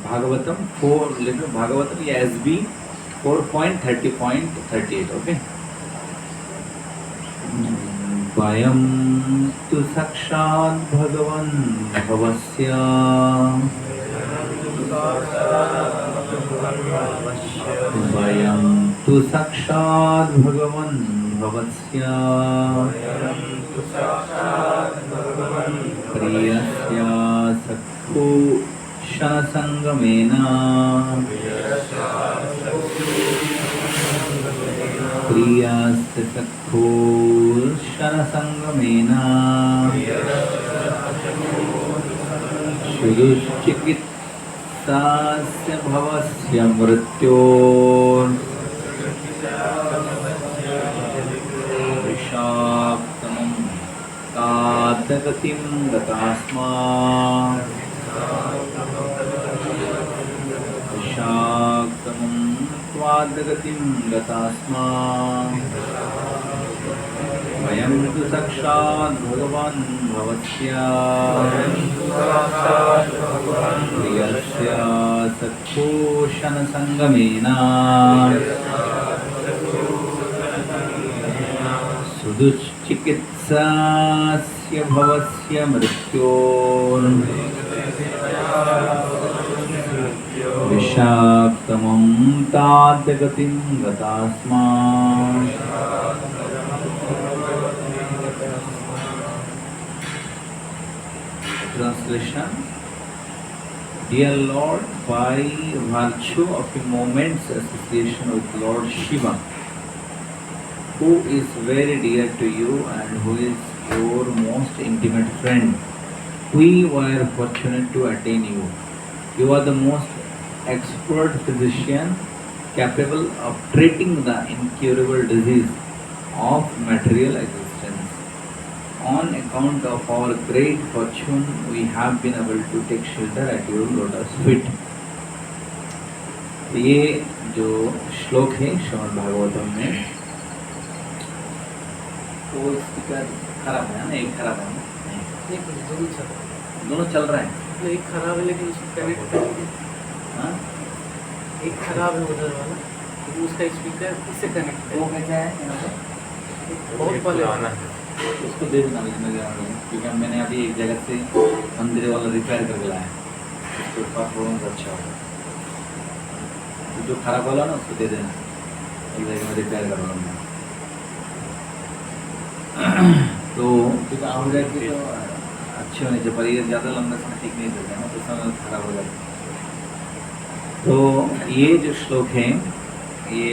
भागवतम 4 लिखो, भागवतम या SB 4.30.38. Okay. वयं तु साक्षात् भगवन् भवस्य वयं तु साक्षात् भगवन् भवस्य प्रियस्य सख्यो क्षणसंगमेन प्रियस्य सख्यो क्षणसंगमेन सुदुश्चिकित्सास्य भवस्य मृत्योर्विषाक्तमं तादगतिं गतास्मात् विषाक्तमं त्वादगतिं गतास्मात् वयं तु साक्षात् भगवान् भवस्य प्रियस्य सख्यो क्षणसंगमेन सुदुश्चिकित्सास्य भवस्य मृत्योर्विषाक्तमं तादगतिं गतास्मात्. Translation. Dear Lord, by virtue of a moment's association with Lord Shiva, who is very dear to you and who is your most intimate friend, we were fortunate to attain you. You are the most expert physician capable of treating the incurable disease of material existence. On account of our great fortune, we have been able to take shelter at your lotus feet. ये जो श्लोक है श्रीमद् भागवतम में, तो speaker खराब है ना, एक खराब है ना, दोनों चल रहे हैं. एक खराब है लेकिन उसको कनेक्ट करेंगे. हाँ, एक खराब है उधर वाला, तो उसका स्पीकर इससे कनेक्ट है. वो कैसा है यहाँ पे? बहुत पहले आना है. उसको दे देना मुझे, क्योंकि मैंने अभी एक जगह से मंदिर वाला रिपेयर करके लाया, उसके परफॉर्मेंस अच्छा होगा. तो जो खराब वाला ना उसको दे देना, एक जगह में रिपेयर करवाऊंगा. तो क्योंकि आम जाए कि तो अच्छे होने चाहिए, पर ये ज़्यादा लंबा समय ठीक नहीं चलता ना, तो समय खराब हो जाता है. तो ये जो श्लोक है ये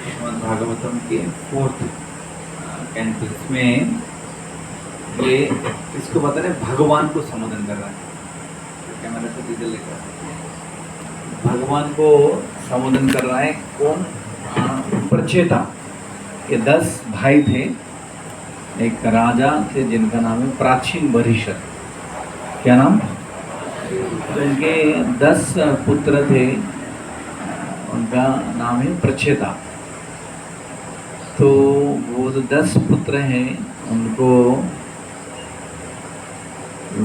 श्रीमद् भागवतम के 4th कैंटो, इसमें ये इसको बता रहे भगवान को संबोधन कर रहा है. कैमरा से डिटेल लेकर भगवान को संबोधन कर रहा है. कौन? प्रचेता. ये 10 भाई थे. एक राजा थे जिनका नाम है प्राचीन वरिष्ठ. क्या नाम? तो इनके 10 पुत्र थे, उनका नाम है प्रचेता. तो वो जो 10 पुत्र हैं उनको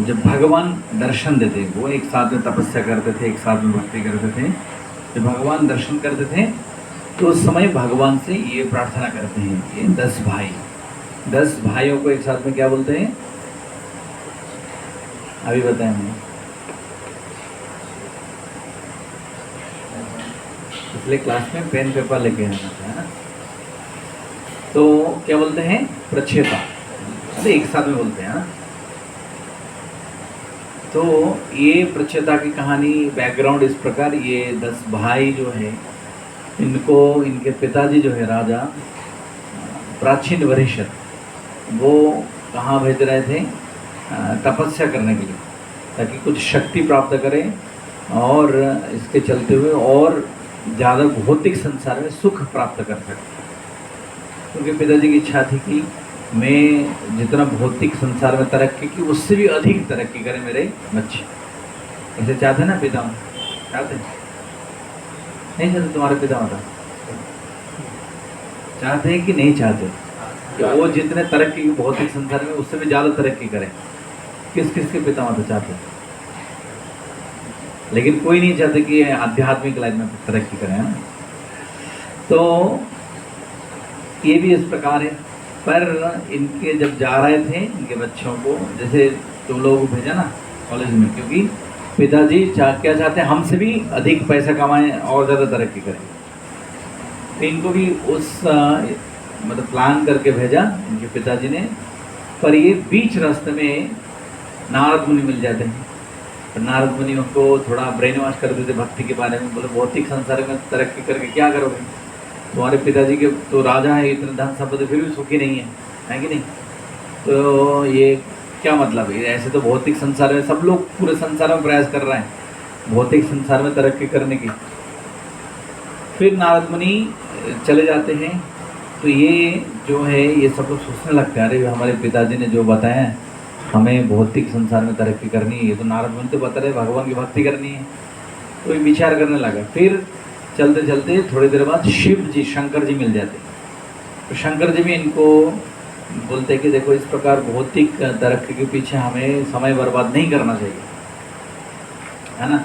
जब भगवान दर्शन देते, वो एक साथ में तपस्या करते थे, एक साथ में भक्ति करते थे. जब भगवान दर्शन करते थे तो उस समय भगवान से ये प्रार्थना करते हैं. ये 10 भाई, 10 भाइयों को एक साथ में क्या बोलते हैं? अभी बताएं मुझे. इसलिए क्लास में पेन पेपर लेके आना है ना. तो क्या बोलते हैं? प्रचेता. अरे एक साथ में बोलते हैं ना. तो ये प्रचेता की कहानी बैकग्राउंड इस प्रकार. ये 10 भाई जो है, इनको इनके पिताजी जो है राजा प्राचीन वरिष्ठ, वो कहाँ भेज रहे थे? तपस्या करने के लिए, ताकि कुछ शक्ति प्राप्त करें और इसके चलते हुए और ज़्यादा भौतिक संसार में सुख प्राप्त कर सकें. क्योंकि पिताजी की इच्छा थी कि मैं जितना भौतिक संसार में तरक्की की, उससे भी अधिक तरक्की करें मेरे बच्चे. ऐसे चाहते ना पिता? चाहते नहीं चाहते? तुम्हारे पिता माता चाहते हैं कि नहीं चाहते कि वो जितने तरक्की की भौतिक संसार में, उससे भी ज़्यादा तरक्की करें? किस किस के पिता माता चाहते हैं? लेकिन कोई नहीं चाहते कि आध्यात्मिक लाइन में तरक्की करें, है ना। तो ये भी इस प्रकार है। पर इनके जब जा रहे थे इनके बच्चों को, जैसे तुम लोगों को भेजा ना कॉलेज में, क्योंकि पिताजी क्या चाहते हैं, हमसे भी अधिक पैसा कमाएं और ज़्यादा तरक्की करें। तो इनको भी उस मतलब प्लान करके भेजा इनके पिताजी ने। पर ये बीच रास्ते में नारद मुनि मिल जाते हैं। तो नारद मुनि उनको थोड़ा ब्रेन वॉश कर देते भक्ति के बारे में, बोले भौतिक संसार में तरक्की करके क्या करोगे, तुम्हारे पिताजी के तो राजा है, इतने धन संपत्ति, फिर भी सुखी नहीं है कि नहीं। तो ये क्या मतलब है, ऐसे तो भौतिक संसार में सब लोग पूरे संसार में प्रयास कर रहे हैं भौतिक संसार में तरक्की करने की। फिर नारद मुनि चले जाते हैं। तो ये जो है ये सब लोग सोचने लगते हैं, अरे हमारे पिताजी ने जो बताया हमें भौतिक संसार में तरक्की करनी है, ये तो नारद मुनि तो बता रहे भगवान की भक्ति करनी है। तो ये विचार करने लगा। फिर चलते चलते थोड़ी देर बाद शिव जी, शंकर जी मिल जाते। तो शंकर जी भी इनको बोलते कि देखो इस प्रकार भौतिक तरक्की के पीछे हमें समय बर्बाद नहीं करना चाहिए, है ना।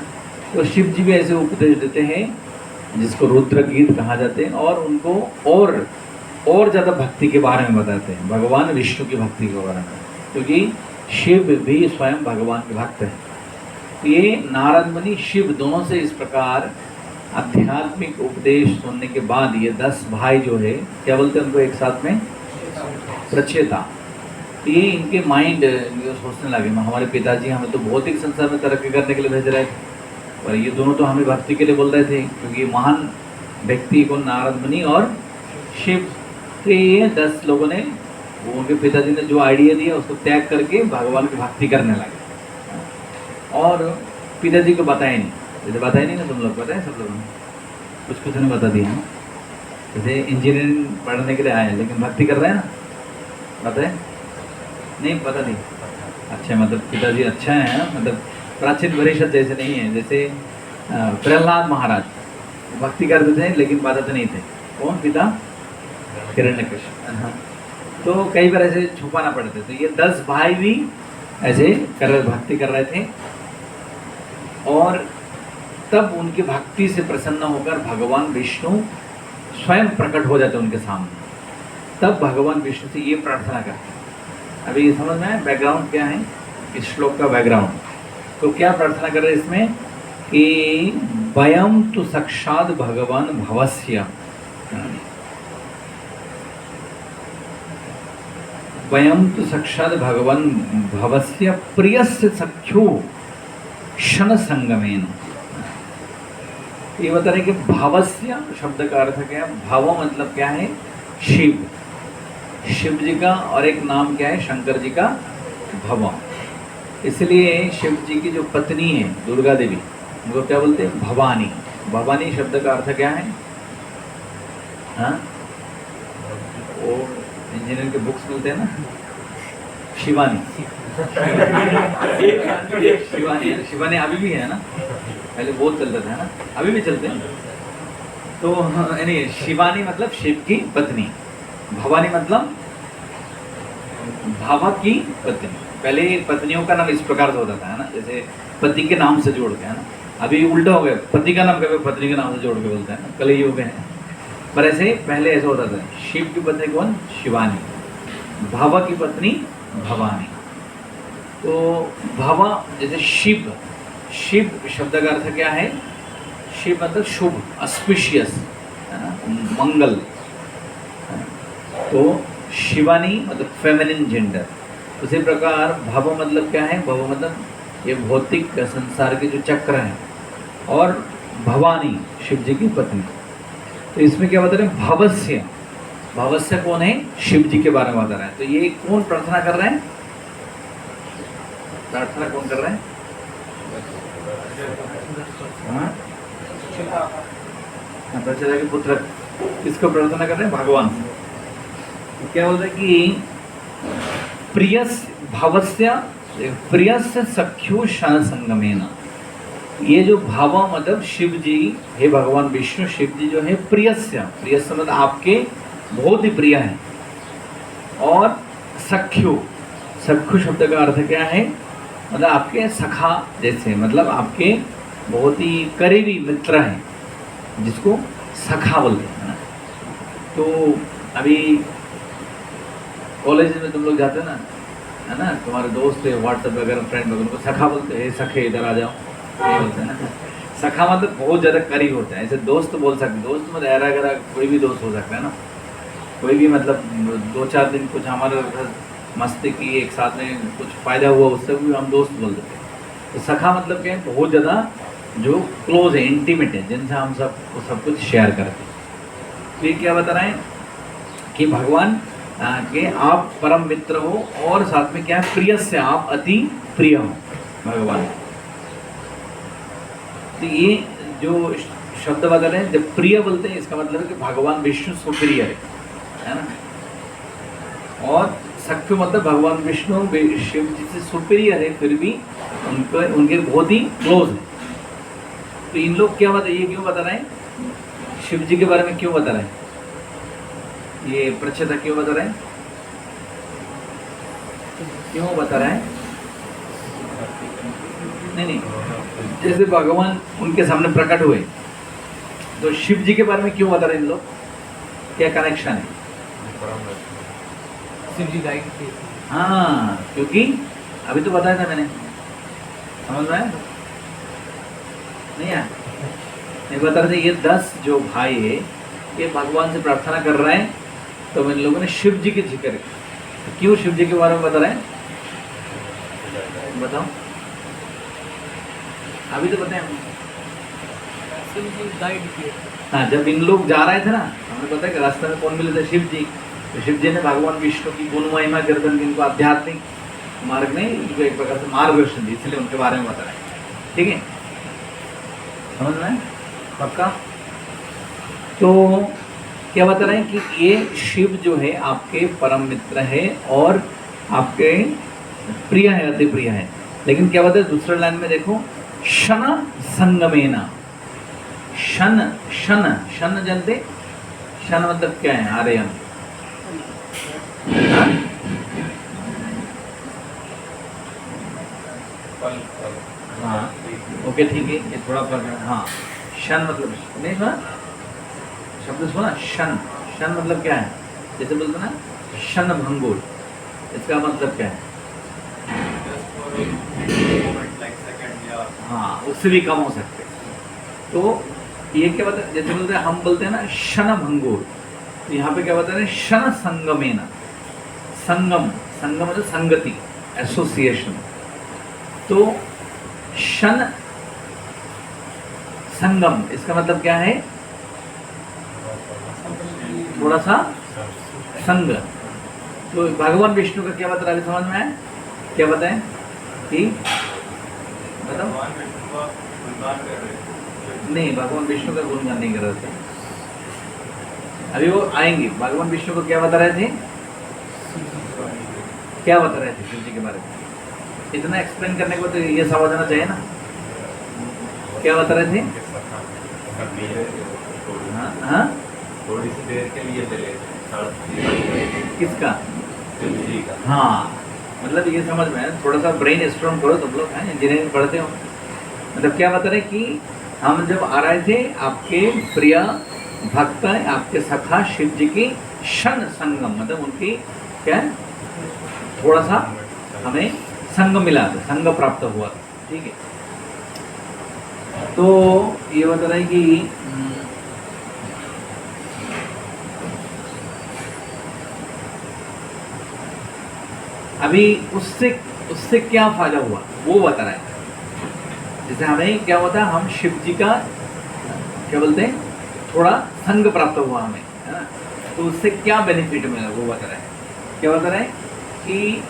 तो शिव जी भी ऐसे उपदेश देते हैं जिसको रुद्र गीत कहा जाते हैं, और उनको और ज़्यादा भक्ति के बारे में बताते हैं, भगवान विष्णु की भक्ति के बारे में, क्योंकि शिव भी स्वयं भगवान के भक्त हैं। तो ये नारद मुनि शिव दोनों से इस प्रकार आध्यात्मिक उपदेश सुनने के बाद ये 10 भाई जो है, क्या बोलते हैं उनको एक साथ में, प्रचेता। तो ये इनके माइंड सोचने लगे, हमारे पिताजी हमें तो भौतिक संसार में तरक्की करने के लिए भेज रहे थे, और ये दोनों तो हमें भक्ति के लिए बोल रहे थे, क्योंकि महान व्यक्ति को नारद मुनि और शिव। तो ये 10 लोगों ने, उनके पिताजी ने जो आइडिया दिया उसको त्याग करके भगवान की भक्ति करने लगे। और पिताजी को बताया नहीं, जैसे बताया नहीं ना, तुम लोग बताए सब लोगों ने, कुछ ने बता दिया। जैसे इंजीनियरिंग पढ़ने के लिए आए लेकिन भक्ति कर रहे हैं ना, बताए नहीं, पता नहीं। अच्छा, मतलब पिताजी अच्छा है, मतलब प्राचीन वरिष्ठ जैसे नहीं है। जैसे प्रहलाद महाराज भक्ति करते थे लेकिन बताते नहीं थे। कौन पिता? हिरण्यकश्यप। तो कई बार ऐसे छुपाना पड़ते। तो ये 10 भाई भी ऐसे भक्ति कर रहे थे, और तब उनकी भक्ति से प्रसन्न होकर भगवान विष्णु स्वयं प्रकट हो जाते उनके सामने। तब भगवान विष्णु से ये प्रार्थना करते। अभी ये समझ में आया बैकग्राउंड क्या है, इस श्लोक का बैकग्राउंड। तो क्या प्रार्थना कर रहे हैं इसमें कि वयम तु साक्षात् भगवान भवस्य, वयम तु साक्षात् भगवान भवस्य प्रियस्य सख्यो क्षण संगमेन। ये बता रहे कि भावस्य शब्द का अर्थ क्या है। भाव मतलब क्या है, शिव, शिव जी का, और एक नाम क्या है शंकर जी का, भव। इसलिए शिव जी की जो पत्नी है दुर्गा देवी, उनको क्या बोलते हैं, भवानी। भवानी शब्द का अर्थ क्या है, हाँ, वो इंजीनियर के बुक्स मिलते हैं ना, शिवानी। शिवानी है, शिवानी अभी भी है ना, पहले बहुत चलता था ना, अभी भी चलते हैं। तो यानी शिवानी मतलब शिव की पत्नी, भवानी मतलब भावा की पत्नी। पहले पत्नियों का नाम इस प्रकार से होता था, है ना, जैसे पति के नाम से जोड़ के, है ना। अभी उल्टा हो गया, पति का नाम कभी पत्नी के नाम से जोड़ के बोलते हैं ना, कल ही हो गए हैं। पर ऐसे पहले ऐसा होता था, शिव की पत्नी कौन, शिवानी, भावा की पत्नी भवानी। तो भावा जैसे शिव, शिव शब्द का अर्थ क्या है, शिव मतलब शुभ, ऑस्पिशियस, है ना, मंगल। तो शिवानी मतलब फेमिनिन जेंडर। उसी प्रकार भव मतलब क्या है, भव मतलब ये भौतिक संसार के जो चक्र हैं, और भवानी शिव जी की पत्नी। तो इसमें क्या बता रहे हैं, भवस्य। भवस्य कौन है, शिव जी के बारे में बता रहे हैं। तो ये कौन प्रार्थना कर रहे हैं, प्रार्थना कौन कर रहे हैं, प्रचेता के पुत्र किसको प्रार्थना कर रहे हैं, भगवान। तो क्या बोलते हैं कि प्रियस्य भवस्य प्रियस्य सख्यो क्षण संगमेन। ये जो भाव मतलब शिव जी, हे भगवान विष्णु, शिव जी जो है प्रियस्य, प्रियस्य मतलब आपके बहुत ही प्रिय है, और सख्यो, सख्यो शब्द का अर्थ क्या है, मतलब आपके सखा जैसे, मतलब आपके बहुत ही करीबी मित्र हैं, जिसको सखा बोलते हैं, है ना। तो अभी कॉलेज में तुम लोग जाते हो ना, है ना, तुम्हारे दोस्त है व्हाट्सएप वगैरह फ्रेंड वगैरह, उनको सखा बोलते हैं, सखे इधर आ जाओ, ये बोलते हैं ना। सखा मतलब बहुत ज़्यादा करीब होता है। ऐसे दोस्त बोल सकते, दोस्त मतलब ऐरा गरा कोई भी दोस्त हो सकता है ना, कोई भी मतलब 2-4 दिन कुछ हमारे मस्ती की, एक साथ में कुछ फ़ायदा हुआ, उससे भी हम दोस्त बोल देते हैं। तो सखा मतलब क्या है, बहुत ज़्यादा जो क्लोज है, इंटीमेट है, जिनसे हम सब कुछ शेयर करते हैं। तो ये क्या बता रहे हैं कि भगवान के आप परम मित्र हो, और साथ में क्या है, प्रिय से आप अति प्रिय हो भगवान। तो ये जो शब्द बता रहे हैं, जब प्रिय बोलते हैं, इसका मतलब है कि भगवान विष्णु सुप्रिय है ना। और सख्य मतलब भगवान विष्णु शिव जी से सुप्रियर है, फिर भी उनके बहुत ही क्लोज है। तो इन लोग क्या बता, ये क्यों बता रहे हैं, शिव जी के बारे में क्यों बता रहे हैं, ये प्रच्छेदा क्यों बता रहे हैं, क्यों बता रहे हैं? नहीं, जैसे भगवान उनके सामने प्रकट हुए, तो शिव जी के बारे में क्यों बता रहे हैं इन लोग, क्या कनेक्शन है? शिव जी गाइड किए। हाँ, क्योंकि अभी तो बताया था मैंने, समझ में आया? नहीं आया? नहीं बता रहे थे, ये 10 जो भाई है, ये भगवान से प्रार्थना कर रहे हैं, तो इन लोगों ने शिव जी के जिक्र किया। तो क्यों शिव जी के बारे में बता रहे हैं, बताओ, अभी तो बताएं। शिव जी गाइड किए। हाँ, जब इन लोग जा रहे थे ना, हमने बताया कि रास्ते में कौन मिले थे, शिव जी। तो शिव जी ने भगवान विष्णु की गुण महिमा कीर्तन, इनको आध्यात्मिक मार्ग में इनको एक प्रकार से मार्गदर्शन दी, इसलिए उनके बारे में बता रहे हैं। ठीक है, समझ में पक्का? तो क्या बता रहे हैं कि ये शिव जो है आपके परम मित्र है, और आपके प्रिय है, अति प्रिय है। लेकिन क्या बता है दूसरे लाइन में, देखो, शन संगमेना, शन शन शन जानते, शन मतलब क्या है, आर्यन, हाँ ओके ठीक है, ये थोड़ा फर्क है। हाँ, शन मतलब नहीं सुना शब्द, सुना शन, शन मतलब क्या है, जैसे बोलते ना शन भंगुर, इसका मतलब क्या है? हाँ, उससे भी कम हो सकते। तो ये क्या बता, जैसे बोलते हैं, हम बोलते हैं ना शन भंगुर, तो यहाँ पे क्या बता रहे हैं, शन संगमेना, संगम, संगम मतलब संगति, एसोसिएशन। तो शन संगम, इसका मतलब क्या है, थोड़ा सा संग। तो भगवान विष्णु का क्या बता रहा है, समझ में आया? क्या बताएं कि बताओ, नहीं भगवान विष्णु का गुणगान नहीं कर रहे थे, अभी वो आएंगे। भगवान विष्णु को क्या बता रहे थे, क्या बता रहे थे शिव जी के बारे में? इतना एक्सप्लेन करने को तो ये समझना चाहिए ना, क्या बता रहे थे? हाँ हाँ, थोड़ी सी देर के लिए चले, किसका? जी का। हाँ, मतलब ये समझ में है, थोड़ा सा ब्रेन स्ट्रॉन्ग करो तुम लोग, हैं इंजीनियरिंग पढ़ते हो। मतलब क्या बता रहे कि हम जब आ रहे थे, आपके प्रिय भक्त, आपके सखा शिव जी की शन संगम, मतलब उनकी क्या है, थोड़ा सा हमें संग मिला था, संग प्राप्त हुआ था। ठीक है, तो ये बता रहे कि अभी उससे क्या फायदा हुआ वो बता रहा है। जैसे हमें क्या होता है, हम शिव जी का क्या बोलते हैं, थोड़ा संग प्राप्त हुआ हमें, है ना, तो उससे क्या बेनिफिट मिला वो बता रहा है। क्या बता रहा है कि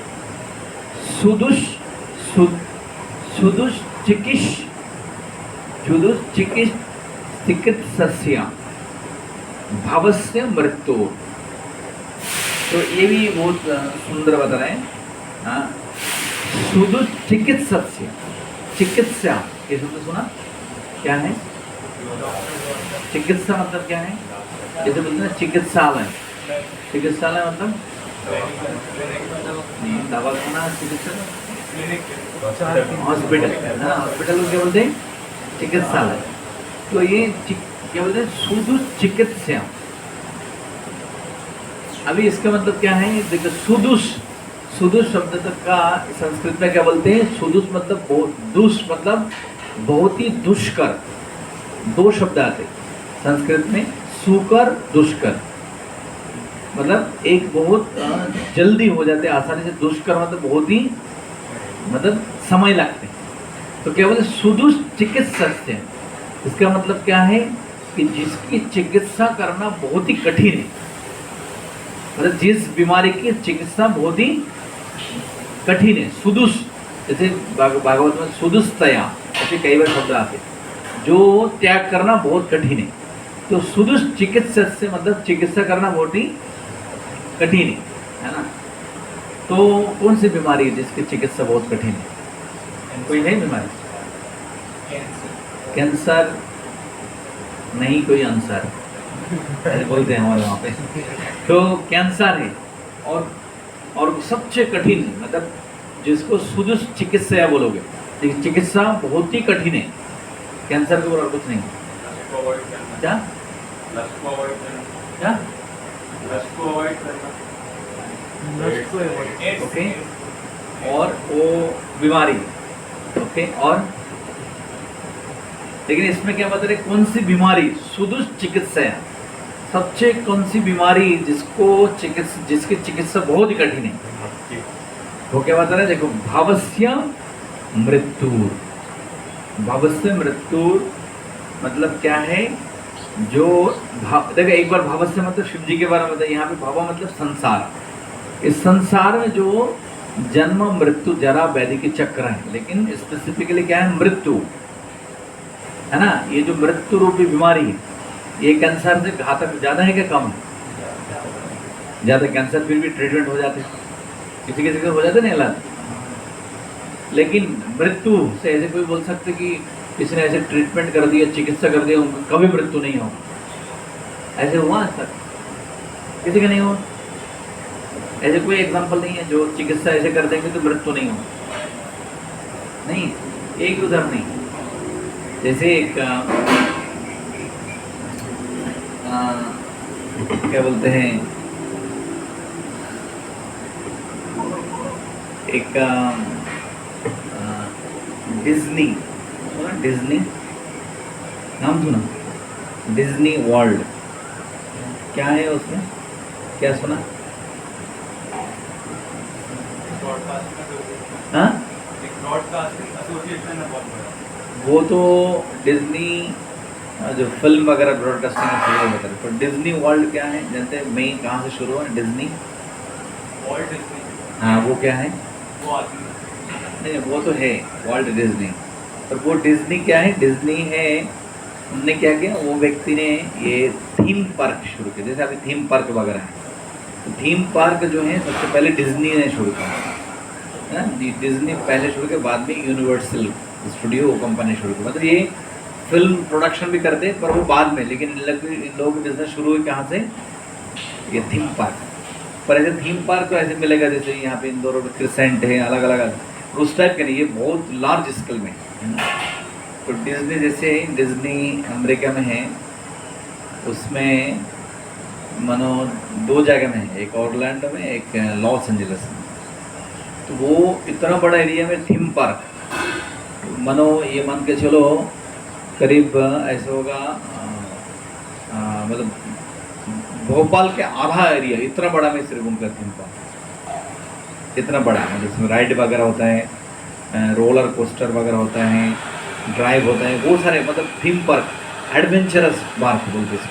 चिकित्सस्य भवस्य मृत्यु। तो ये भी बहुत सुंदर बता रहे हैं। हाँ, चिकित्सस्य, चिकित्सा, ये शब्द सुना क्या है? चिकित्सा मतलब क्या है? जैसे बोलते हैं चिकित्सालय, चिकित्सालय मतलब दवाखाना, चिकित्सा, हॉस्पिटल है ना, हॉस्पिटल को क्या बोलते हैं? चिकित्सालय। तो ये क्या बोलते हैं, सुदुष चिकित्सा। अभी इसका मतलब क्या है, देखो सुदुष, सुदुष शब्द तक का संस्कृत में क्या बोलते हैं, सुदुष मतलब दुष मतलब बहुत ही दुष्कर। दो शब्द आते संस्कृत में, सुकर दुष्कर, मतलब एक बहुत जल्दी हो जाते आसानी से, दुष्कर मतलब बहुत ही मतलब समय लगते। तो क्या बोलते सुदुष चिकित्सक। इसका मतलब क्या है कि जिसकी चिकित्सा करना बहुत ही कठिन है, मतलब जिस बीमारी की चिकित्सा बहुत ही कठिन है। सुदुष, जैसे भागवत में सुदुषतया ऐसे कई बार शब्द आते, जो त्याग करना बहुत कठिन है। तो सुदुष चिकित्सक से मतलब चिकित्सा करना बहुत ही कठिन है ना। तो कौन सी बीमारी है जिसकी चिकित्सा बहुत कठिन है? कोई है बीमारी? कैंसर नहीं, कोई आंसर ऐसे बोलते हैं हमारे वहाँ पे। तो कैंसर है, और सबसे कठिन मतलब जिसको सुदुष चिकित्सा बोलोगे, लेकिन चिकित्सा बहुत ही कठिन है कैंसर के ऊपर, और कुछ नहीं। क्या क्या ओके, और वो बीमारी ओके। और लेकिन इसमें क्या बता रहे, कौन सी बीमारी सुदुष चिकित्सा है, सबसे कौन सी बीमारी जिसकी चिकित्सा बहुत ही कठिन है, वो क्या बता रहे, देखो भावस्य मृत्यु। भावस्य मृत्यु मतलब क्या है, जो देखो एक बार भावस्य मतलब शिव जी के बारे में बताया, यहाँ पे भाव मतलब संसार। इस संसार में जो जन्म मृत्यु जरा व्याधि के चक्र है, लेकिन स्पेसिफिकली क्या है, मृत्यु है ना। ये जो मृत्यु रूपी बीमारी है, ये कैंसर से घातक ज़्यादा है क्या कम है? ज़्यादा। कैंसर फिर भी ट्रीटमेंट हो जाते, किसी किसी को हो जाते नहीं इलाज, लेकिन मृत्यु से ऐसे कोई बोल सकते कि किसी ने ऐसे ट्रीटमेंट कर दिया, चिकित्सा कर दिया, कभी मृत्यु नहीं हो, ऐसे हुआ आज तक? किसी का नहीं हुआ। ऐसे कोई एग्जाम्पल नहीं है जो चिकित्सा ऐसे कर देंगे तो मृत्यु नहीं हो, नहीं, एक उदाहरण नहीं। जैसे एक क्या बोलते हैं, एक डिज्नी, डिज्नी नाम सुना? डिज्नी वर्ल्ड क्या है उसमें, क्या सुना? हाँ, वो तो डिज्नी जो फिल्म वगैरह ब्रॉडकास्टिंग में शुरू होता है। तो डिज्नी वर्ल्ड क्या है जानते हैं? मैं कहाँ से शुरू हुआ डिज्नी वर्ल्ड? हाँ, वो क्या है? वो नहीं, वो तो है वर्ल्ड डिज्नी, पर वो डिज्नी क्या है? डिज्नी है, उनने क्या किया, वो व्यक्ति ने ये थीम पार्क शुरू किया, जैसे अभी थीम पार्क वगैरह है। तो थीम पार्क जो है सबसे पहले डिज्नी ने शुरू किया है ना। डिज्नी पहले शुरू किया, बाद में यूनिवर्सल स्टूडियो कंपनी शुरू की। मतलब ये फिल्म प्रोडक्शन भी करते पर वो बाद में, लेकिन इन लोगों की बिजनेस शुरू हुई कहाँ से? ये थीम पार्क। पर ऐसे थीम पार्क तो ऐसे मिलेगा जैसे यहाँ पे इंदौर में क्रिसेंट है, अलग अलग उस टाइप के नहीं, ये बहुत लार्ज स्केल में है ना। तो डिज्नी जैसे डिज्नी अमेरिका में है, उसमें मानो 2 जगह में है, एक ऑरलैंडो में, एक लॉस एंजलिस में। तो वो इतना बड़ा एरिया में थीम पार्क, मानो ये मान के चलो करीब ऐसे होगा, मतलब भोपाल के आधा एरिया इतना बड़ा में सिर्फ उनका थीम पार्क, इतना बड़ा, मतलब इसमें राइड वगैरह होता है, रोलर कोस्टर वगैरह होता है, ड्राइव होता है, वो सारे मतलब थीम पार्क, एडवेंचरस पार्क बोलते हैं।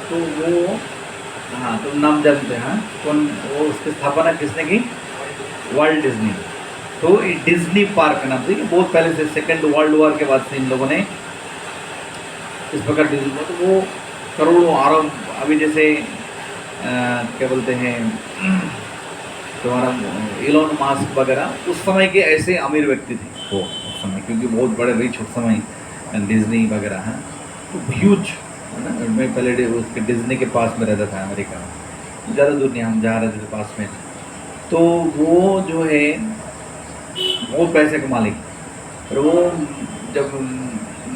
तो वो हाँ, तुम नाम जानते हैं? कौन वो, उसकी स्थापना किसने की? World Disney. तो डिज्नी पार्क नाम से, बहुत पहले से, सेकेंड वर्ल्ड वॉर के बाद से इन लोगों ने इस प्रकार डिज्नी, तो वो करोड़ों अरब, अभी जैसे क्या बोलते हैं तुम्हारा इलॉन मस्क वगैरह, उस समय के ऐसे अमीर व्यक्ति थे वो उस समय, क्योंकि बहुत बड़े रिच उस समय डिज्नी वगैरह हैं। तो ह्यूज है ना। मैं पहले उसके डिज्नी के पास में रहता था अमेरिका में, ज़्यादा दूर नहीं, हम जहाँ रहते थे पास में। तो वो जो है बहुत पैसे का मालिक, और वो जब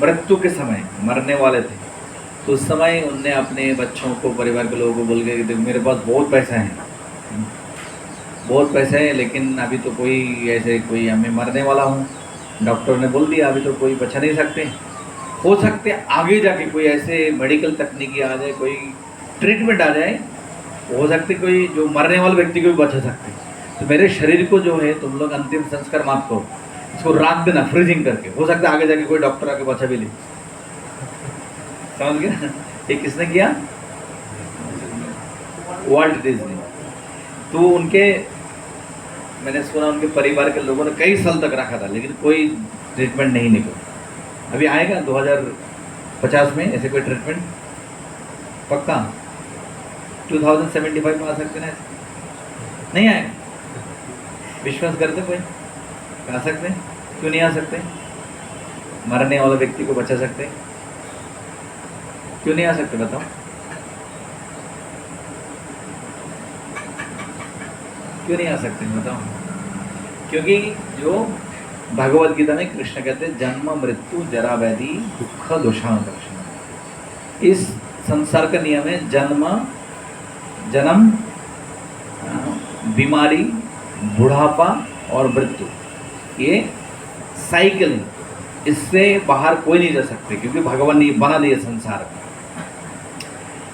मृत्यु के समय मरने वाले थे तो उस समय उनने अपने बच्चों को, परिवार के लोगों को बोल के कि देखो मेरे पास बहुत पैसा है, बहुत पैसा है, लेकिन अभी तो कोई ऐसे कोई हमें मरने वाला हूँ, डॉक्टर ने बोल दिया अभी तो कोई बचा नहीं सकते, हो सकते आगे जाके कोई ऐसे मेडिकल तकनीकी आ जाए, कोई ट्रीटमेंट आ जाए, हो सकते कोई जो मरने वाले व्यक्ति को भी बचा सकते। तो मेरे शरीर को जो है तुम लोग अंतिम संस्कार मत करो, इसको राख देना फ्रीजिंग करके, हो सकता है आगे जाके कोई डॉक्टर आके बचा भी ले। समझ गया? ये किसने किया? Walt Disney. तो उनके, मैंने सुना उनके परिवार के लोगों ने कई साल तक रखा था, लेकिन कोई ट्रीटमेंट नहीं निकला। अभी आएगा 2050 में ऐसे कोई ट्रीटमेंट पक्का? 2075 में आ सकते ना? नहीं आएगा? विश्वास करते कोई? आ सकते? क्यों नहीं आ सकते? मरने वाले व्यक्ति को बचा सकते? क्यों नहीं आ सकते बताओ? क्यों नहीं आ सकते बताओ? क्योंकि जो भगवत गीता में कृष्ण कहते हैं जन्म मृत्यु जरा व्याधि दुख दोषानुदर्शन। इस संसार का नियम है जन्म, बीमारी, बुढ़ापा और मृत्यु, ये साइकिल है, इससे बाहर कोई नहीं जा सकते क्योंकि भगवान ने बना दिया संसार में।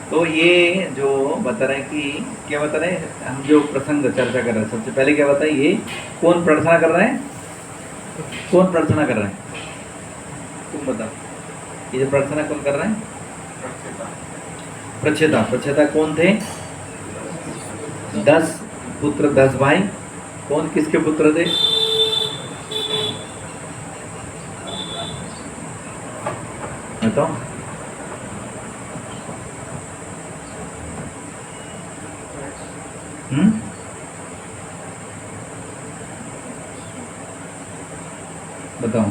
तो ये जो बता रहे हैं कि क्या बता रहे हैं, हम जो प्रसंग चर्चा कर रहे हैं, सबसे पहले क्या बताए, ये कौन प्रार्थना कर रहे हैं? कौन प्रार्थना कर रहे हैं? तुम बताओ, ये जो प्रार्थना कौन कर रहे हैं? प्रच्छेदा। प्रच्छेदा कौन थे? 10 पुत्र 10 भाई। कौन किसके पुत्र थे? बताओ। बताओ।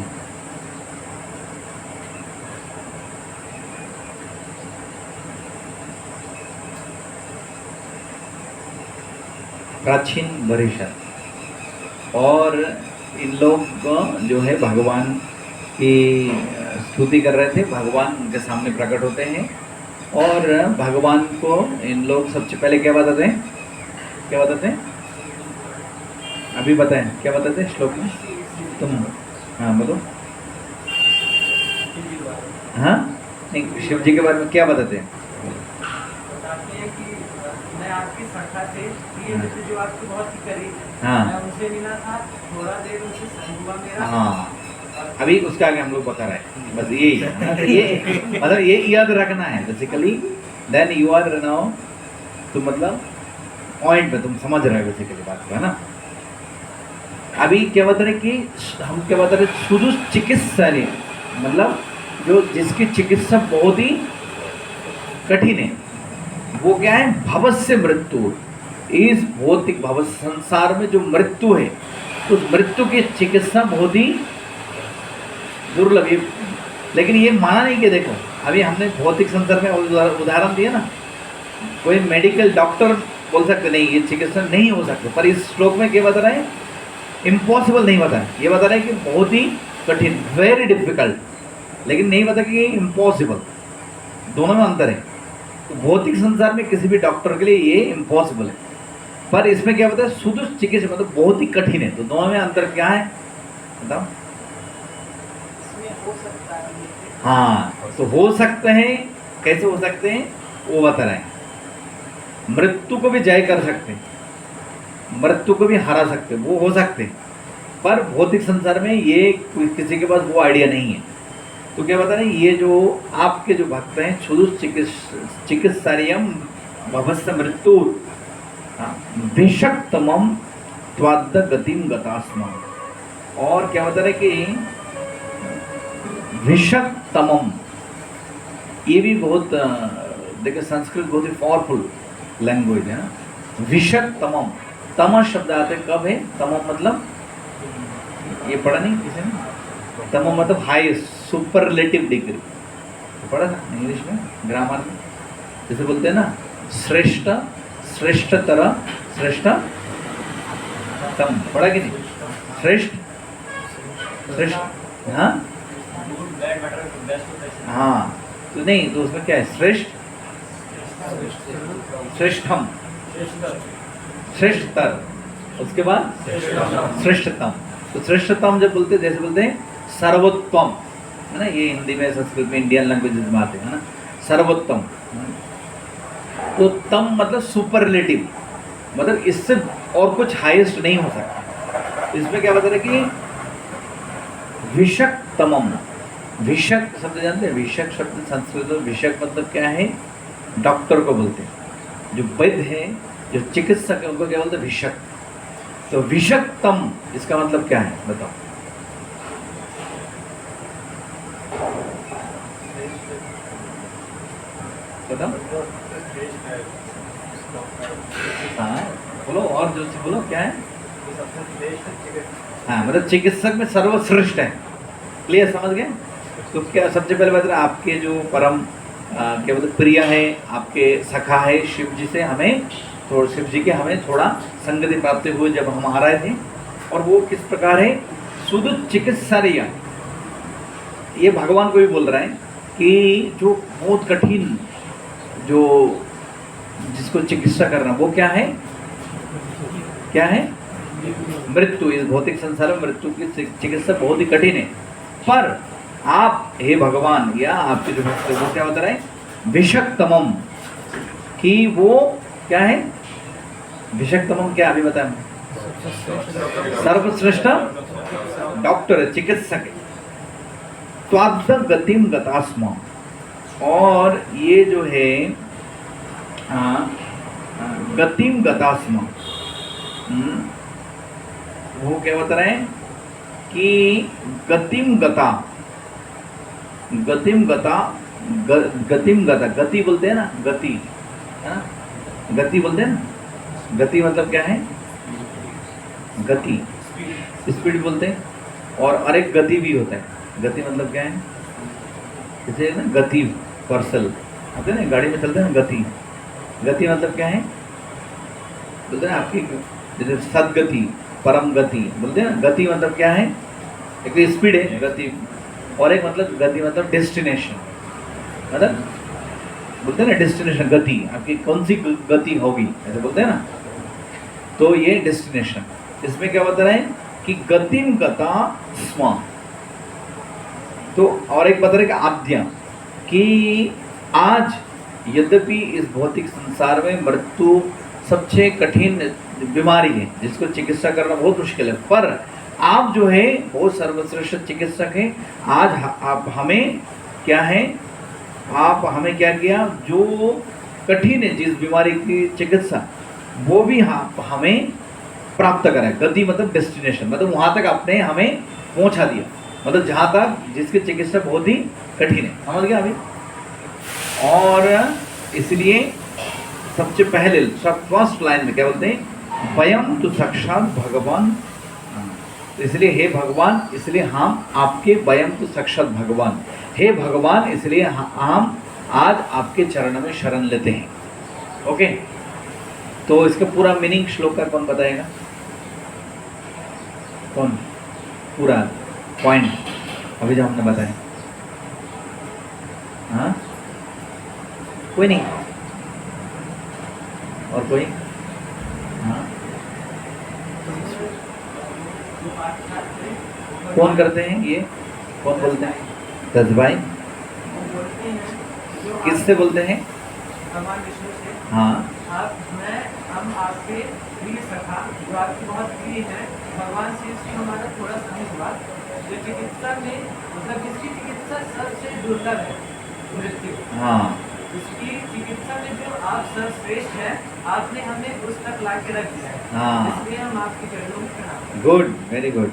प्राचीन वरिष्ठ। और इन लोग जो है भगवान की स्तुति कर रहे थे, भगवान उनके सामने प्रकट होते हैं और भगवान को इन लोग सबसे पहले क्या बताते हैं? क्या बताते हैं? अभी बताएं क्या बताते हैं श्लोक में? तुम हाँ बोलो। हाँ नहीं, शिव जी के बारे में क्या बताते हैं? बताते हैं कि मैं आपकी शाखा से ये मित्र जो आपके बहुत ही करीब है, हाँ। मैं उनसे मिला था, थोड़ा देर उनसे संग हुआ मेरा। हाँ, अभी उसका आगे हम लोग बता रहे हैं, बस यही है। ये मतलब ये याद रखना है basically, then you are now, तो मतलब पॉइंट में तुम समझ रहे हो बेसिकली बात को, है ना? अभी क्या बता रहे कि हम क्या बता रहे, शुद्ध चिकित्सा ने मतलब जो जिसकी चिकित्सा बहुत ही कठिन है, वो क्या है? भवस्य मृत्यु। इस भौतिक भव संसार में जो मृत्यु है, उस मृत्यु की चिकित्सा बहुत ही दुर्लभ है। लेकिन ये माना नहीं कि देखो, अभी हमने भौतिक संसार में उदाहरण दिया ना, कोई मेडिकल डॉक्टर बोल सकते नहीं ये चिकित्सा नहीं हो सकता, पर इस श्लोक में क्या बता रहे हैं? इम्पॉसिबल नहीं बता रहे, ये बता रहे हैं कि बहुत ही कठिन, वेरी डिफिकल्ट, लेकिन नहीं बता कि इम्पॉसिबल। दोनों में अंतर है। तो भौतिक संसार में किसी भी डॉक्टर के लिए ये इम्पॉसिबल है, पर इसमें क्या बता है? शुद्ध चिकित्सा मतलब बहुत ही कठिन है। तो दोनों में अंतर क्या है बताओ? हो सकता है। हाँ, तो हो सकते हैं, कैसे हो सकते हैं वो बता रहे हैं। मृत्यु को भी जय कर सकते हैं, मृत्यु को भी हरा सकते, वो हो सकते, पर भौतिक संसार में ये किसी के पास वो आइडिया नहीं है। तो क्या बता रहे हैं? ये जो आपके जो भक्त हैं, शुद्ध चिकित्सारियम भवस्य मृत्यु विषक्तमम त्वाद्द गतिम गतास्म। और क्या बता रहे कि विषक्तमम, ये भी बहुत देखिए संस्कृत बहुत ही पावरफुल लैंग्वेज है ना। विषक्तमम, तम शब्द आते कब है? तमम मतलब ये पढ़ा नहीं किसी ने? तमम मतलब हाई, सुपरलेटिव डिग्री, पढ़ा था इंग्लिश में ग्रामर में, जैसे बोलते हैं ना श्रेष्ठ, श्रेष्ठतर, श्रेष्ठ तम, पढ़ा कि नहीं? श्रेष्ठ, श्रेष्ठ हाँ good bad better best best हाँ, तो नहीं तो उसमें क्या है, श्रेष्ठ, श्रेष्ठम, श्रेष्ठतर, उसके बाद श्रेष्ठतम। तो श्रेष्ठतम जब बोलते हैं, जैसे बोलते हैं सर्वोत्तम, है ना, ये हिंदी में संस्कृत में इंडियन लैंग्वेजेस में आते हैं, है ना, सर्वोत्तम। तो तम मतलब सुपरलेटिव, मतलब इससे और कुछ हाईएस्ट नहीं हो सकता। इसमें क्या बता रहे कि विषक्तमम, विषक शब्द जानते हैं, विषक शब्द संस्कृत में विषक मतलब क्या है, डॉक्टर को बोलते हैं, जो वैद्य है, जो चिकित्सक है, उनको क्या बोलते हैं, विषक। तो विषक्तम इसका मतलब क्या है बताओ। बताओ, हाँ बोलो, और जो बोलो क्या है। हाँ मतलब चिकित्सक में सर्वश्रेष्ठ है। क्लियर, समझ गए। तो क्या सबसे पहले बात है, आपके जो परम क्या बोलते प्रिय है, आपके सखा है शिव जी से हमें, तो शिव जी के हमें थोड़ा संगति प्राप्त हुई जब हम आ रहे थे। और वो किस प्रकार है, सुदु चिकित्सारिया, ये भगवान को भी बोल रहा है कि जो बहुत कठिन, जो जिसको चिकित्सा करना, वो क्या है, क्या है, मृत्यु। इस भौतिक संसार में मृत्यु की चिकित्सा बहुत ही कठिन है। पर आप हे भगवान, या आपके जो भक्त है वो क्या बता रहे हैं, विषक्तमम, कि वो क्या है, विषक्तमम क्या अभी बताया, सर्वश्रेष्ठ डॉक्टर है, चिकित्सक है। त्वाद्ध गतिम गतास्म, और ये जो है गतिम गतास्म, वो क्या बता रहे हैं कि गतिम गता, गतिम गता, गतिम गता, गति बोलते हैं ना, गति है ना, गति बोलते हैं ना, गति मतलब क्या है, गति, स्पीड बोलते हैं। और एक गति भी होता है, गति मतलब क्या है, जैसे ना गति पार्सल आते हैं ना, गाड़ी में चलते हैं ना, गति, गति मतलब क्या है बोलते हैं आपकी, जैसे सदगति, परम गति बोलते हैं ना। गति मतलब क्या है, एक स्पीड है गति, और एक मतलब गति मतलब डेस्टिनेशन, मतलब बोलते हैं ना डेस्टिनेशन, गति आपकी कौन सी गति होगी ऐसे बोलते हैं ना, तो ये डेस्टिनेशन। इसमें क्या बता रहे हैं कि गतिम गता स्म। तो और एक बता रहे कि आद्या, कि आज यद्यपि इस भौतिक संसार में मृत्यु सबसे कठिन बीमारी है, जिसको चिकित्सा करना बहुत मुश्किल है, पर आप जो है बहुत सर्वश्रेष्ठ चिकित्सक हैं। आज आप हमें क्या है, आप हमें क्या किया, जो कठिन है जिस बीमारी की चिकित्सा, वो भी हमें प्राप्त कराए। गति मतलब डेस्टिनेशन, मतलब वहाँ तक आपने हमें पहुँचा दिया, मतलब जहाँ तक जिसकी चिकित्सा बहुत ही कठिन है, समझ गया अभी। और इसलिए सबसे पहले फर्स्ट लाइन में क्या बोलते हैं, वयम तो साक्षात भगवान, तो इसलिए हे भगवान, इसलिए हम आपके, वयम तो साक्षात भगवान, हे भगवान, इसलिए हम आज आपके चरण में शरण लेते हैं। ओके, तो इसका पूरा मीनिंग श्लोक का कौन बताएगा, कौन पूरा पॉइंट अभी जो हमने बताया, हाँ कोई नहीं, और कोई, हाँ कौन करते हैं ये, कौन बोलते हैं, दस भाई किससे बोलते हैं, भगवान विष्णु से। हाँ हम आपके प्रिय सखा, जो आपके बहुत प्रिय हैं, भगवान शिव से हमारा थोड़ा समय हुआ, जो चिकित्सा में मतलब जिसकी चिकित्सा सबसे दुर्लभ है, मृत्यु, हाँ, उसकी चिकित्सा में जो आप सर्वश्रेष्ठ हैं, आपने हमें उस तक ला के रख दिया है। हाँ, इसलिए हम आपके चरणों में प्रणाम। Good, very good.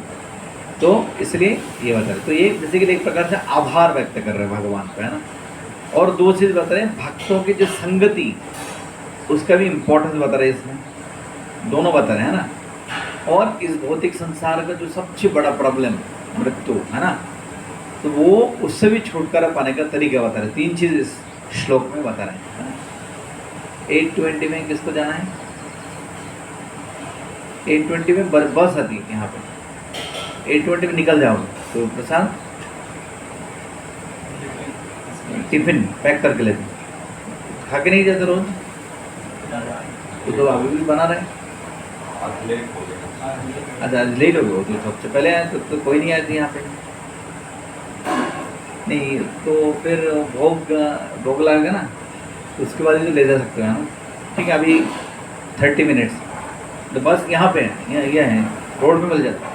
तो इसलिए ये बता रहे, तो ये जैसे कि एक प्रकार से आभार व्यक्त कर रहे हैं भगवान का, है ना। और दो चीज़ बता रहे हैं, भक्तों की जो संगति, उसका भी इम्पोर्टेंस बता रहे हैं इसमें, दोनों बता रहे हैं ना। और इस भौतिक संसार का जो सबसे बड़ा प्रॉब्लम मृत्यु है ना, तो वो उससे भी छुटकारा पाने का तरीका बता रहे हैं। तीन चीज़ इस श्लोक में बता रहे हैं। 820 में किसको जाना है, 820 में बस आती है यहाँ पे, 8:20 में निकल जाओगे तो प्रशांत टिफिन पैक करके लेते, खा के नहीं जाते रोज? तो अभी भी बना रहे हैं। आज लेट हो गया। अच्छा आज लेट हो गए हो, तो सबसे पहले आए तो कोई नहीं आए थे यहाँ पे। नहीं तो फिर भोग लगेगा ना, उसके बाद ही तो ले जा सकते हो, है ना? ठीक है, अभी 30 मिनट्स तो बस यहाँ पे है, ये है रोड पे मिल जाता है।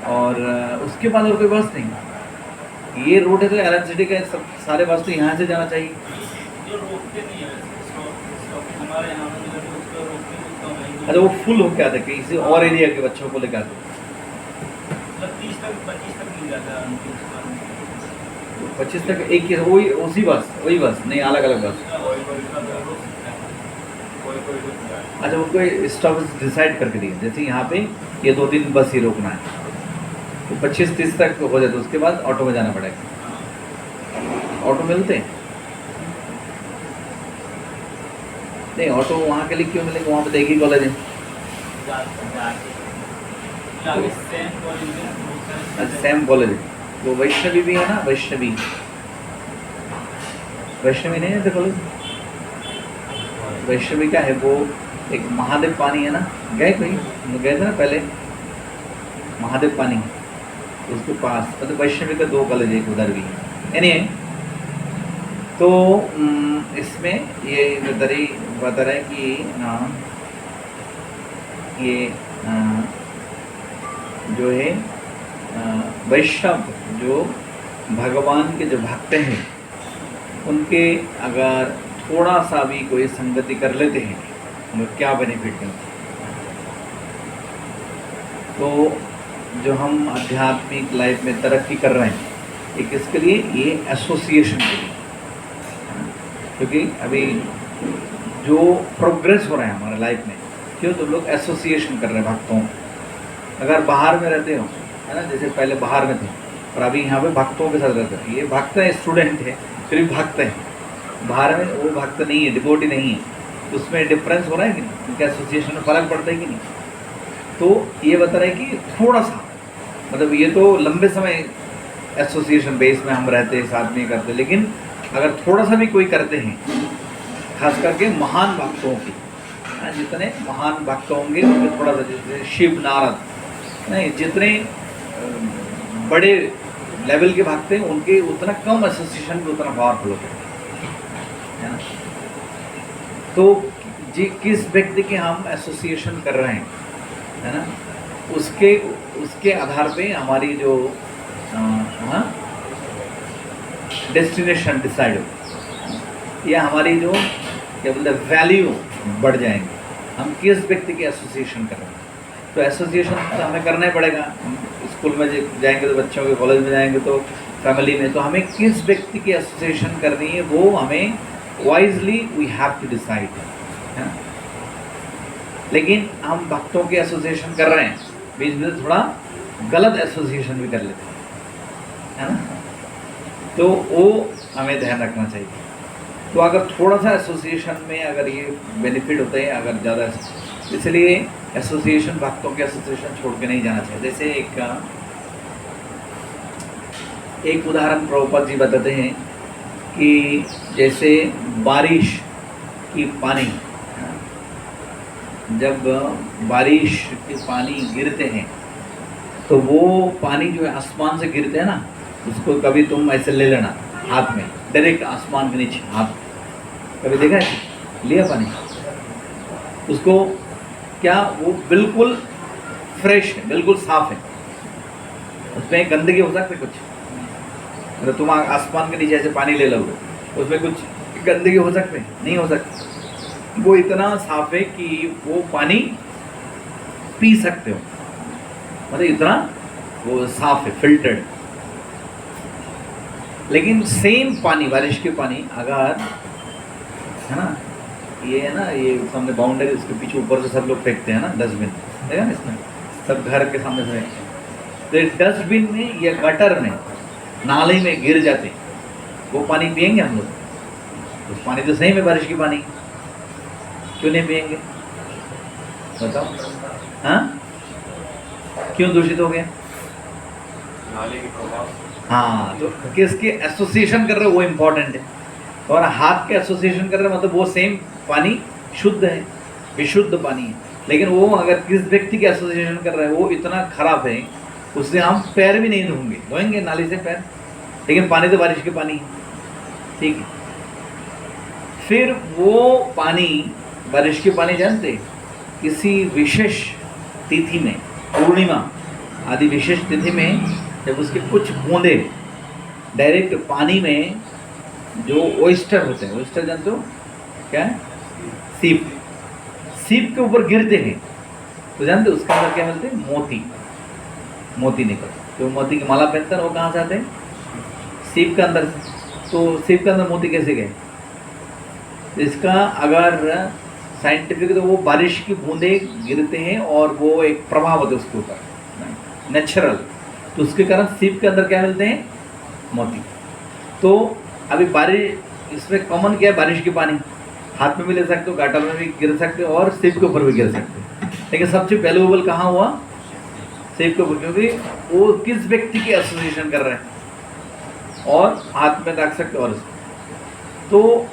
और उसके बाद और कोई बस नहीं, ये रोड है तो एल सिटी का सब सारे बस तो यहाँ से जाना चाहिए। जो रोकते नहीं है हमारे यहाँ में जो उसको रोकते हैं उसका वही अच्छा वो फुल होके आते किसी और एरिया के बच्चों को लेकर आते, मतलब 30 तक 25 तक मिल जाता है 25 तक एक ही वही उसी बस वही बस नहीं अलग अलग बस। अच्छा उनको स्टॉप डिसाइड करके दिए, जैसे यहाँ पे ये 2-3 बस ही रोकना है तो 25-30 तक हो जाता है, उसके बाद ऑटो में जाना पड़ेगा। ऑटो मिलते हैं? नहीं ऑटो वहाँ के लिए क्यों मिलेंगे, वहाँ पे तो एक ही कॉलेज है। अच्छा सेम कॉलेज है, वो वैष्णवी भी है ना, वैष्णवी नहीं है कॉलेज? वैष्णवी का है वो एक महादेव पानी है ना, गए कोई गए थे ना पहले महादेव पानी उसके पास, मतलब वैष्णवी का 2 कॉलेज एक उधर भी है। anyway, तो इसमें ये बता रहे हैं कि ये जो है वैष्णव जो भगवान के जो भक्त हैं उनके अगर थोड़ा सा भी कोई संगति कर लेते हैं तो क्या बेनिफिट है। तो जो हम आध्यात्मिक लाइफ में तरक्की कर रहे हैं ये किसके लिए, ये एसोसिएशन के लिए, क्योंकि अभी जो प्रोग्रेस हो रहा है हमारे लाइफ में क्यों, तो लोग एसोसिएशन कर रहे हैं भक्तों। अगर बाहर में रहते हो है ना, जैसे पहले बाहर में थे और अभी यहाँ पे भक्तों के साथ रहते हैं, ये भक्त है स्टूडेंट है फिर भी भक्त है, बाहर में वो भक्त नहीं है डिवोटी नहीं है, तो उसमें डिफरेंस हो रहा है कि नहीं, उनके एसोसिएशन में फ़र्क पड़ता है कि नहीं। तो ये बता रहे हैं कि थोड़ा सा मतलब ये तो लंबे समय एसोसिएशन बेस में हम रहते हैं साथ में करते, लेकिन अगर थोड़ा सा भी कोई करते हैं खास करके महान भक्तों की, जितने महान भक्त होंगे उनके थोड़ा सा, जैसे शिव नारद नहीं जितने बड़े लेवल के भक्त हैं उनके उतना कम एसोसिएशन भी उतना पावरफुल होता है ना। तो जी किस व्यक्ति के हम एसोसिएशन कर रहे हैं है ना, उसके आधार पे हमारी जो डेस्टिनेशन डिसाइड हो या हमारी जो क्या बोलते हैं वैल्यू बढ़ जाएंगे, हम किस व्यक्ति के एसोसिएशन कर रहे हैं। तो एसोसिएशन तो हमें करना ही पड़ेगा, हम स्कूल में जाएंगे तो बच्चों के, कॉलेज में जाएंगे तो फैमिली में, तो हमें किस व्यक्ति की एसोसिएशन करनी है वो हमें wisely we have to decide है। लेकिन हम भक्तों के एसोसिएशन कर रहे हैं, बीच में थोड़ा गलत एसोसिएशन भी कर लेते हैं है ना, तो वो हमें ध्यान रखना चाहिए। तो अगर थोड़ा सा एसोसिएशन में अगर ये बेनिफिट होता है अगर ज़्यादा, इसलिए एसोसिएशन भक्तों के एसोसिएशन छोड़ के नहीं जाना चाहिए। जैसे एक उदाहरण प्रभुपाद जी बताते हैं कि जैसे बारिश की पानी, जब बारिश के पानी गिरते हैं तो वो पानी जो है आसमान से गिरते हैं ना, उसको कभी तुम ऐसे ले लेना हाथ में डायरेक्ट आसमान के नीचे हाथ, कभी देखा है लिया पानी, उसको क्या वो बिल्कुल फ्रेश है, बिल्कुल साफ है, उसमें गंदगी हो सकती है कुछ, अगर तुम आसमान के नीचे ऐसे पानी ले लोगे उसमें कुछ गंदगी हो सकती है, नहीं हो सकती। वो इतना साफ है कि वो पानी पी सकते हो, मतलब इतना वो साफ है, फिल्टर्ड। लेकिन सेम पानी बारिश के पानी अगर है ना, ये है ना, ये सामने बाउंड्री उसके पीछे ऊपर से सब लोग फेंकते हैं ना डस्टबिन, देखा ना इसमें सब घर के सामने से फेंकते हैं, तो डस्टबिन में या गटर में नाले में गिर जाते, वो पानी पियेंगे हम लोग? उस पानी तो सही में बारिश की पानी, क्यों नहीं पियेंगे बताओ? हाँ क्यों दूषित हो गया? नाले के प्रभाव हाँ, तो किसके एसोसिएशन कर रहे हो वो इम्पोर्टेंट है। और हाथ के एसोसिएशन कर रहे हैं मतलब वो सेम पानी शुद्ध है, विशुद्ध पानी है, लेकिन वो अगर किस व्यक्ति के एसोसिएशन कर रहे हैं वो इतना खराब है, उससे हम पैर भी नहीं धोएंगे नाली से पैर, लेकिन पानी तो बारिश के पानी है, ठीक है। फिर वो पानी, बारिश के पानी जानते, किसी विशेष तिथि में, पूर्णिमा आदि विशेष तिथि में, जब उसके कुछ बूंदे डायरेक्ट पानी में, जो ओइस्टर होते हैं, ओइस्टर जानते हो क्या है? सीप के ऊपर गिरते हैं तो जानते हो उसके अंदर क्या मिलते हैं? मोती निकलते। तो मोती की माला पहनते हैं वो कहाँ से आते हैं? सीप के अंदर से। तो सीप के अंदर मोती कैसे गए? इसका अगर साइंटिफिक तो वो बारिश की बूंदे गिरते हैं और वो एक प्रभाव होता है उसके ऊपर, नेचुरल, तो उसके कारण सीप के अंदर क्या मिलते हैं? मोती। तो अभी बारिश, इसमें कॉमन क्या है? बारिश की पानी हाथ में भी ले सकते हो, गटर में भी गिर सकते हो और सीप के ऊपर भी गिर सकते हो, लेकिन सबसे वैल्यूएबल कहाँ हुआ? सीप के ऊपर, क्योंकि वो किस व्यक्ति की एसोसिएशन कर रहे हैं और हाथ में रख सकते हो। और तो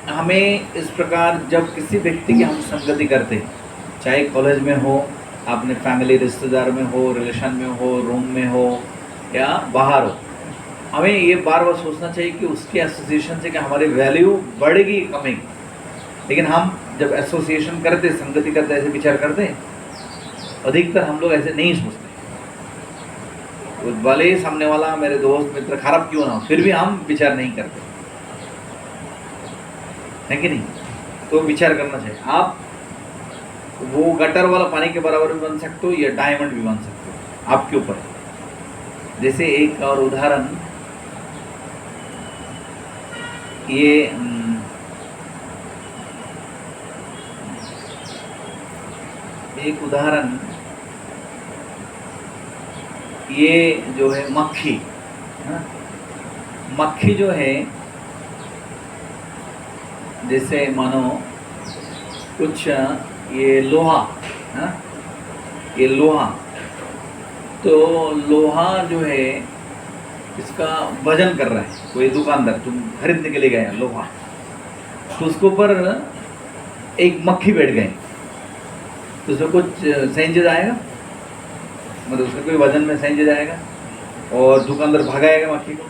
हमें इस प्रकार जब किसी व्यक्ति की हम संगति करते हैं, चाहे कॉलेज में हो, अपने फैमिली रिश्तेदार में हो, रिलेशन में हो, रूम में हो या बाहर हो, हमें ये बार बार सोचना चाहिए कि उसके एसोसिएशन से कि हमारी वैल्यू बढ़ेगी कमेगी। लेकिन हम जब एसोसिएशन करते, संगति करते, ऐसे विचार करते हैं, अधिकतर हम लोग ऐसे नहीं सोचते। तो भले ही सामने वाला मेरे दोस्त मित्र खराब क्यों ना हो, फिर भी हम विचार नहीं करते, है कि नहीं? तो विचार करना चाहिए। आप वो गटर वाला पानी के बराबर भी बन सकते हो या डायमंड भी बन सकते हो, आपके ऊपर है। जैसे एक और उदाहरण, ये एक उदाहरण, ये जो है मक्खी, है ना? मक्खी जो है, जैसे मानो कुछ ये लोहा है ना, ये लोहा, तो लोहा जो है इसका वजन कर रहा है कोई दुकानदार, तुम खरीदने के लिए गए लोहा, तो उसके ऊपर एक मक्खी बैठ गई, तो उसमें कुछ सेंजेज आएगा, मतलब उसका कोई वजन में सेंजेज आएगा, और दुकानदार भगाएगा मक्खी को?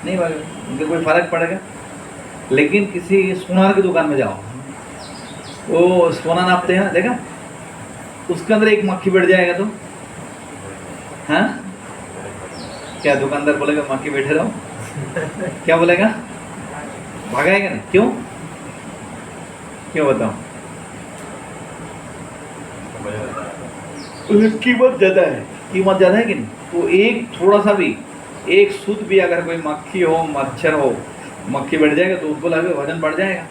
नहीं भगाएगा, उनके कोई फर्क पड़ेगा। लेकिन किसी सोनार की दुकान में जाओ, वो सोना नापते हैं ना, देखा, उसके अंदर एक मक्खी बैठ जाएगा तो हाँ, क्या दुकानदार बोलेगा मक्खी बैठे रहो? क्या बोलेगा? भगाएगा नहीं। क्यों? क्यों बताओ? उसकी कीमत ज़्यादा है, कीमत ज़्यादा है कि नहीं? तो एक थोड़ा सा भी, एक सूत भी अगर कोई मक्खी हो, मच्छर हो, मक्खी बढ़ जाएगा तो उसको लगे वजन बढ़ जाएगा,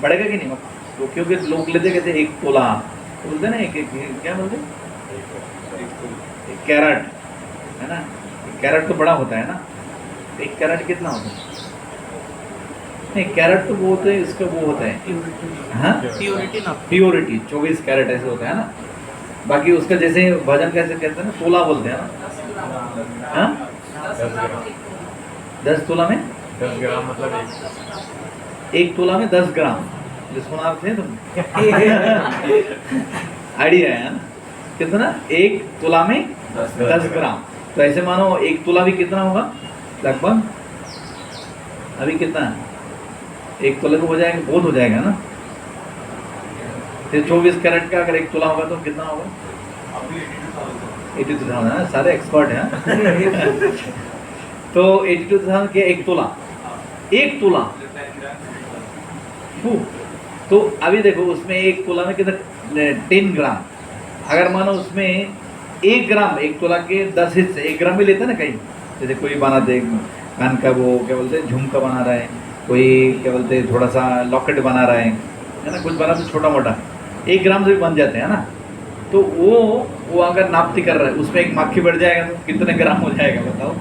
बढ़ेगा कि नहीं? तो क्योंकि लोग लेते कहते एक तोला, तो बोलते ना एक क्या बोलते, एक कैरेट, है ना? कैरेट तो बड़ा होता है ना, एक कैरेट कितना होता है? नहीं, कैरेट तो वो होते हैं, इसका वो होता है हाँ, प्योरिटी 24 कैरेट ऐसे होता है ना। बाकी उसका जैसे वजन कैसे कहते हैं ना, तोला बोलते हैं ना, हाँ 10 तोला में 10 ग्राम मतलब एक तोला में 10 ग्राम, जो सुना थे तुम आइडिया है ना? कितना? एक तोला में 10 ग्राम। तो ऐसे मानो एक तोला भी कितना होगा लगभग? अभी कितना है? एक तोले को हो जाएगा, बहुत हो जाएगा ना। फिर 24 कैरेट का अगर एक तोला होगा तो कितना होगा? 82,000 है, सारे एक्सपर्ट हैं। तो 82,000 के एक तोला, एक तोला। तो अभी देखो उसमें एक तोला में कितना 10 ग्राम, अगर मानो उसमें 1 ग्राम, एक तोला के 10 हिस्से 1 ग्राम भी लेते हैं ना कहीं, जैसे कोई बनाते कान का वो क्या बोलते हैं झुमका बना रहा है, कोई क्या बोलते हैं थोड़ा सा लॉकेट बना रहा है ना, कुछ बना तो छोटा मोटा 1 ग्राम से भी बन जाते हैं ना। तो वो अगर नापती कर रहा है, उसमें एक मक्खी बढ़ जाएगा तो कितने ग्राम हो जाएगा बताओ?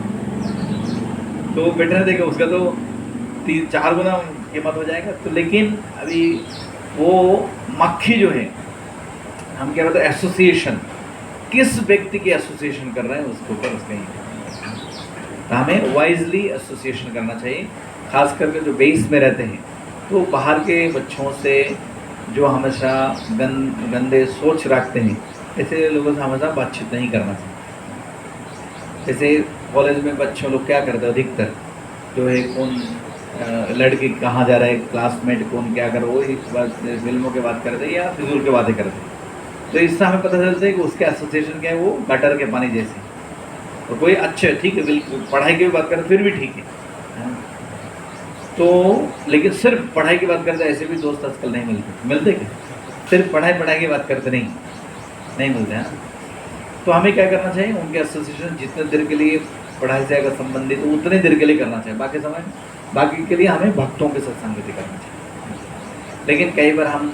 तो बेटर है, देखो उसका तो 3-4 गुना कीमत हो जाएगा। तो लेकिन अभी वो मक्खी जो है, हम क्या बोलते हैं एसोसिएशन, किस व्यक्ति के एसोसिएशन कर रहे हैं उसके ऊपर उसका ही। तो हमें वाइजली एसोसिएशन करना चाहिए, खास करके जो बेस में रहते हैं। तो बाहर के बच्चों से जो हमेशा गंदे सोच रखते हैं, ऐसे लोगों से हमेशा बातचीत नहीं करना चाहिए। जैसे कॉलेज में बच्चों लोग क्या करते हैं, अधिकतर जो है कौन लड़के कहाँ जा रहा है, क्लासमेट कौन क्या कर, वो इस बात फिल्मों की बात करते हैं या फिजूल की बातें करते हैं। तो इससे हमें पता चलता है कि उसके एसोसिएशन क्या है, वो गटर के पानी जैसे। तो कोई अच्छे ठीक है, बिल्कुल पढ़ाई की भी बात करें फिर भी ठीक है, तो लेकिन सिर्फ पढ़ाई की बात करते ऐसे भी दोस्त आजकल नहीं मिलते क्या? सिर्फ पढ़ाई की बात करते नहीं मिलते हैं। तो हमें क्या करना चाहिए, उनके एसोसिएशन जितने देर के लिए पढ़ाई से अगर संबंधित तो उतने देर के लिए करना चाहिए, बाकी के लिए हमें भक्तों के साथ संगति करना चाहिए। लेकिन कई बार हम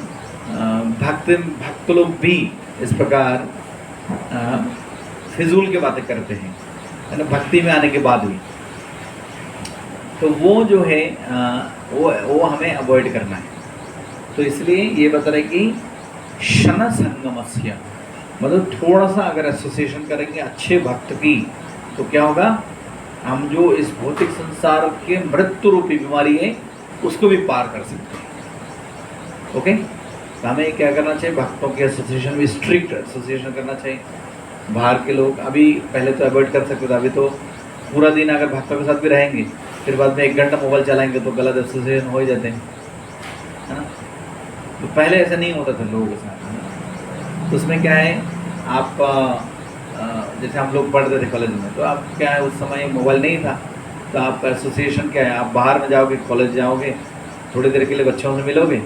भक्त लोग भी इस प्रकार फिजूल की बातें करते हैं, है ना, भक्ति में आने के बाद भी। तो वो जो है वो हमें अवॉइड करना है। तो इसलिए ये बता रहे कि क्षण संगमस्य, मतलब थोड़ा सा अगर एसोसिएशन करेंगे अच्छे भक्त की, तो क्या होगा, हम जो इस भौतिक संसार के मृत्यु रूपी बीमारी है उसको भी पार कर सकते हैं। ओके, तो हमें क्या करना चाहिए, भक्तों के एसोसिएशन में स्ट्रिक्ट एसोसिएशन करना चाहिए। बाहर के लोग अभी पहले तो अवॉइड कर सकते थे, अभी तो पूरा दिन अगर भक्तों के साथ भी रहेंगे फिर बाद में 1 घंटा मोबाइल चलाएंगे तो गलत एसोसिएशन हो ही जाते हैं, है ना। तो पहले ऐसा नहीं होता था लोगों के साथ, है ना। तो उसमें क्या है, आप जैसे हम लोग पढ़ते थे कॉलेज में, तो आप क्या है, उस समय मोबाइल नहीं था, तो आपका एसोसिएशन क्या है, आप बाहर में जाओगे, कॉलेज जाओगे, थोड़ी देर के लिए बच्चों से मिलोगे,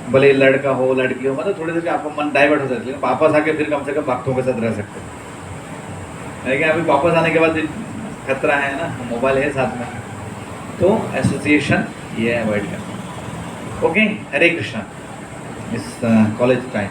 भले लड़का हो लड़की हो, मतलब थोड़ी देर के आपका मन डाइवर्ट हो जाता है, लेकिन वापस आके फिर कम से कम भक्तों के साथ रह सकते हैं। लेकिन अभी वापस आने के बाद खतरा है ना, मोबाइल है साथ में, तो एसोसिएशन ये अवॉइड करना। ओके, हरे कृष्णा। इस कॉलेज टाइम